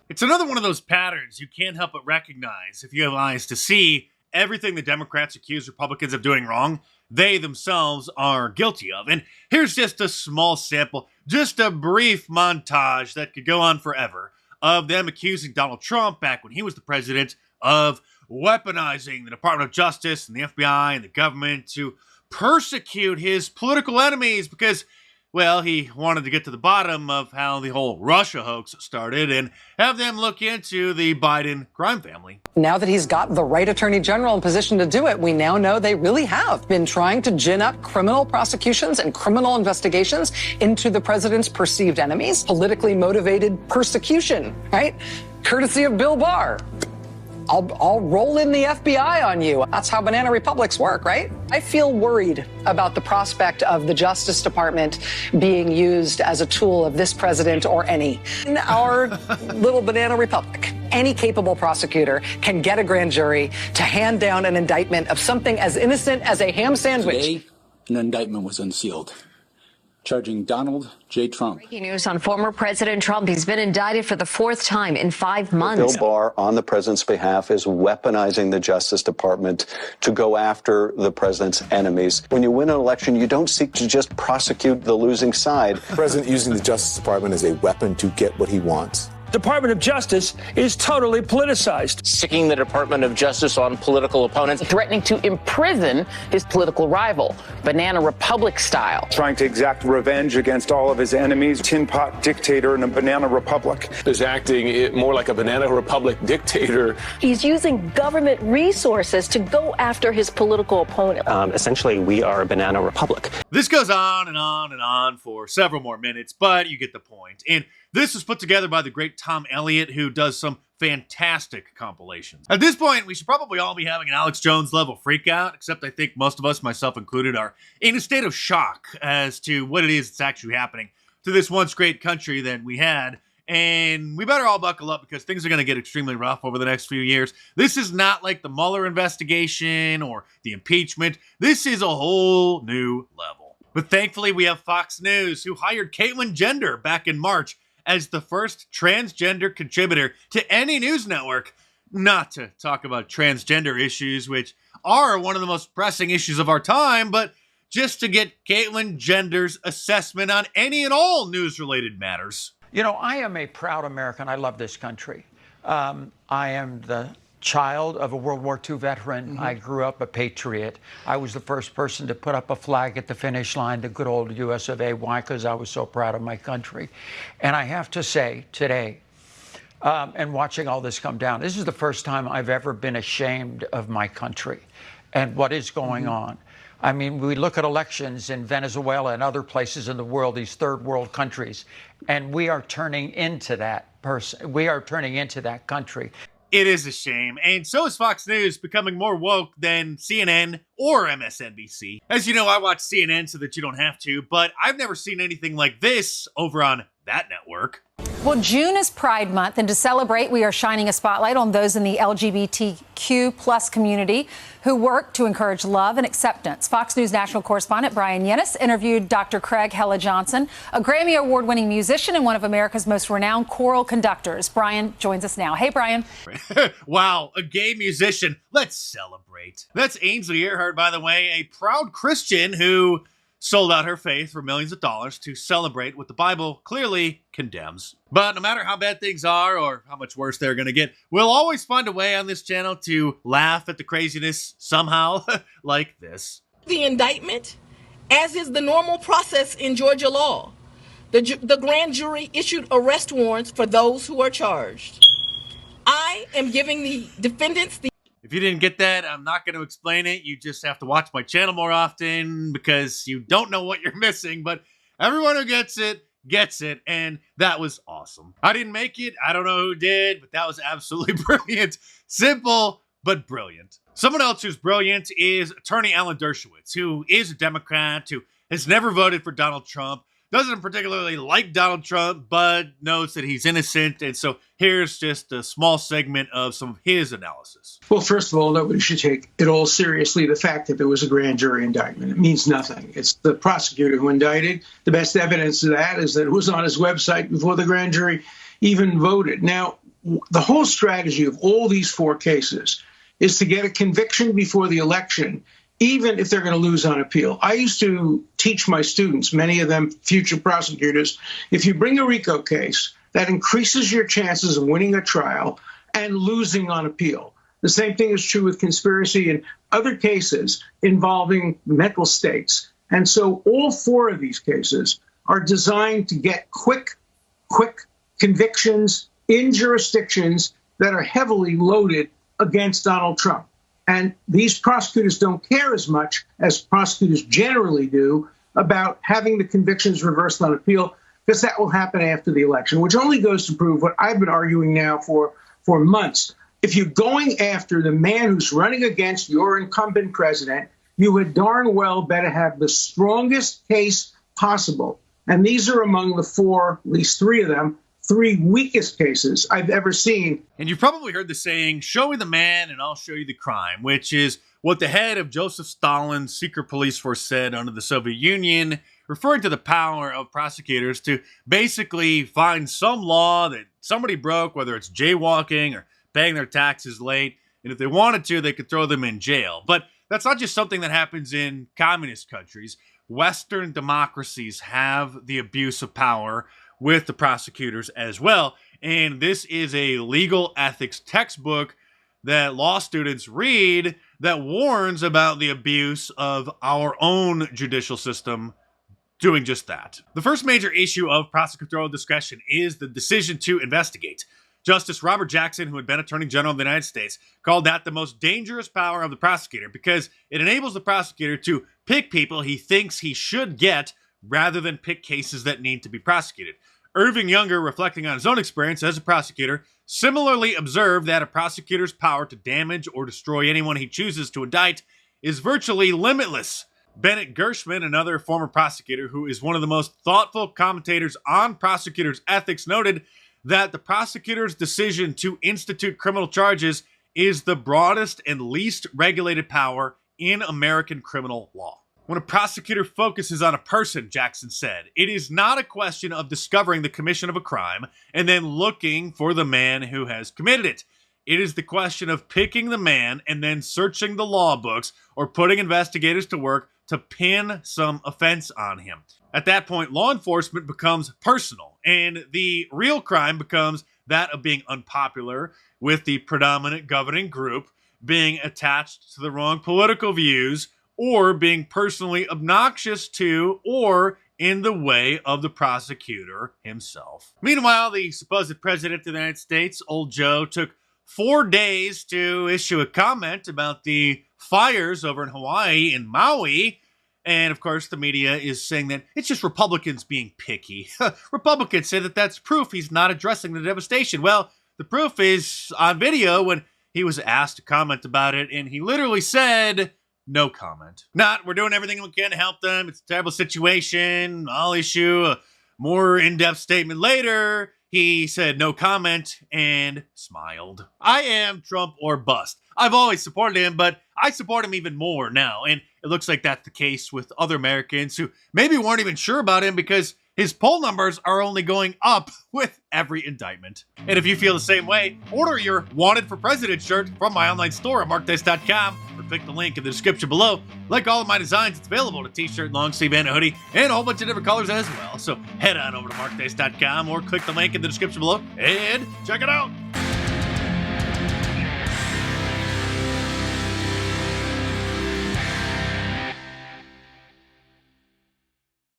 It's another one of those patterns you can't help but recognize if you have eyes to see everything the Democrats accuse Republicans of doing wrong, they themselves are guilty of. And here's just a small sample, just a brief montage that could go on forever of them accusing Donald Trump back when he was the president of weaponizing the Department of Justice and the FBI and the government to persecute his political enemies because, well, he wanted to get to the bottom of how the whole Russia hoax started and have them look into the Biden crime family. Now that he's got the right attorney general in position to do it, we now know they really have been trying to gin up criminal prosecutions and criminal investigations into the president's perceived enemies, politically motivated persecution, right? Courtesy of Bill Barr. I'll roll in the FBI on you. That's how banana republics work, right? I feel worried about the prospect of the Justice Department being used as a tool of this president or any in our little banana republic. Any capable prosecutor can get a grand jury to hand down an indictment of something as innocent as a ham sandwich. Today, an indictment was unsealed, charging Donald J. Trump. Breaking news on former President Trump. He's been indicted for the fourth time in 5 months. Bill Barr, on the president's behalf, is weaponizing the Justice Department to go after the president's enemies. When you win an election, you don't seek to just prosecute the losing side. The president using the Justice Department as a weapon to get what he wants. Department of Justice is totally politicized. Sticking the Department of Justice on political opponents. Threatening to imprison his political rival, Banana Republic style. Trying to exact revenge against all of his enemies. Tin pot dictator in a banana republic. Is acting more like a banana republic dictator. He's using government resources to go after his political opponent. Essentially, we are a banana republic. This goes on and on and on for several more minutes, but you get the point. And this was put together by the great Tom Elliott, who does some fantastic compilations. At this point, we should probably all be having an Alex Jones level freakout, except I think most of us, myself included, are in a state of shock as to what it is that's actually happening to this once great country that we had. And we better all buckle up because things are going to get extremely rough over the next few years. This is not like the Mueller investigation or the impeachment. This is a whole new level. But thankfully, we have Fox News, who hired Caitlyn Jenner back in March as the first transgender contributor to any news network, not to talk about transgender issues, which are one of the most pressing issues of our time, but just to get Caitlyn Jenner's assessment on any and all news-related matters. You know, I am a proud American. I love this country. I am the child of a World War II veteran. I grew up a patriot. I was the first person to put up a flag at the finish line, the good old US of A. Why? Because I was so proud of my country. And I have to say today, and watching all this come down, this is the first time I've ever been ashamed of my country and what is going on. I mean, we look at elections in Venezuela and other places in the world, these third world countries, and we are turning into that person. We are turning into that country. It is a shame, and so is Fox News becoming more woke than CNN or MSNBC. As you know, I watch CNN so that you don't have to, but I've never seen anything like this over on that network. Well, June is Pride Month, and to celebrate, we are shining a spotlight on those in the LGBTQ plus community who work to encourage love and acceptance. Fox News national correspondent Brian Yennis interviewed Dr. Craig Hella Johnson, a Grammy award-winning musician and one of America's most renowned choral conductors. Brian joins us now. Hey, Brian. Wow, a gay musician. Let's celebrate. That's Ainsley Earhart, by the way, a proud Christian who sold out her faith for millions of dollars to celebrate what the Bible clearly condemns. But no matter how bad things are or how much worse they're going to get, we'll always find a way on this channel to laugh at the craziness somehow, like this. The indictment, as is the normal process in Georgia law, the grand jury issued arrest warrants for those who are charged. I am giving the defendants the... If you didn't get that, I'm not going to explain it. You just have to watch my channel more often because you don't know what you're missing. But everyone who gets it, and that was awesome. I didn't make it. I don't know who did, but that was absolutely brilliant. Simple, but brilliant. Someone else who's brilliant is attorney Alan Dershowitz, who is a Democrat, who has never voted for Donald Trump, doesn't particularly like Donald Trump, but knows that he's innocent. And so here's just a small segment of some of his analysis. Well, first of all, nobody should take at all seriously the fact that there was a grand jury indictment. It means nothing. It's the prosecutor who indicted. The best evidence of that is that it was on his website before the grand jury even voted. Now, the whole strategy of all these 4 cases is to get a conviction before the election, even if they're going to lose on appeal. I used to teach my students, many of them future prosecutors, if you bring a RICO case, that increases your chances of winning a trial and losing on appeal. The same thing is true with conspiracy and other cases involving mental states. And so all 4 of these cases are designed to get quick convictions in jurisdictions that are heavily loaded against Donald Trump. And these prosecutors don't care as much as prosecutors generally do about having the convictions reversed on appeal, because that will happen after the election, which only goes to prove what I've been arguing now for months. If you're going after the man who's running against your incumbent president, you would darn well better have the strongest case possible. And these are among the 4, at least 3 of them, 3 weakest cases I've ever seen. And you've probably heard the saying, show me the man and I'll show you the crime, which is what the head of Joseph Stalin's secret police force said under the Soviet Union, referring to the power of prosecutors to basically find some law that somebody broke, whether it's jaywalking or paying their taxes late, and if they wanted to, they could throw them in jail. But that's not just something that happens in communist countries. Western democracies have the abuse of power with the prosecutors as well. And this is a legal ethics textbook that law students read that warns about the abuse of our own judicial system doing just that. The first major issue of prosecutorial discretion is the decision to investigate. Justice Robert Jackson, who had been Attorney General of the United States, called that the most dangerous power of the prosecutor because it enables the prosecutor to pick people he thinks he should get rather than pick cases that need to be prosecuted. Irving Younger, reflecting on his own experience as a prosecutor, similarly observed that a prosecutor's power to damage or destroy anyone he chooses to indict is virtually limitless. Bennett Gershman, another former prosecutor who is one of the most thoughtful commentators on prosecutors' ethics, noted that the prosecutor's decision to institute criminal charges is the broadest and least regulated power in American criminal law. When a prosecutor focuses on a person, Jackson said, it is not a question of discovering the commission of a crime and then looking for the man who has committed it. It is the question of picking the man and then searching the law books or putting investigators to work to pin some offense on him. At that point, law enforcement becomes personal, and the real crime becomes that of being unpopular with the predominant governing group, being attached to the wrong political views, or being personally obnoxious to or in the way of the prosecutor himself. Meanwhile, the supposed president of the United States, Old Joe, took 4 days to issue a comment about the fires over in Hawaii and Maui. And of course, the media is saying that it's just Republicans being picky. Republicans say that that's proof he's not addressing the devastation. Well, the proof is on video when he was asked to comment about it, and he literally said, no comment. Not, we're doing everything we can to help them. It's a terrible situation. I'll issue a more in-depth statement later. He said no comment and smiled. I am Trump or bust. I've always supported him, but I support him even more now. And it looks like that's the case with other Americans who maybe weren't even sure about him because his poll numbers are only going up with every indictment. And if you feel the same way, order your Wanted for President shirt from my online store at markdice.com or click the link in the description below. Like all of my designs, it's available in a t-shirt, long sleeve, and a hoodie, and a whole bunch of different colors as well. So head on over to markdice.com or click the link in the description below and check it out.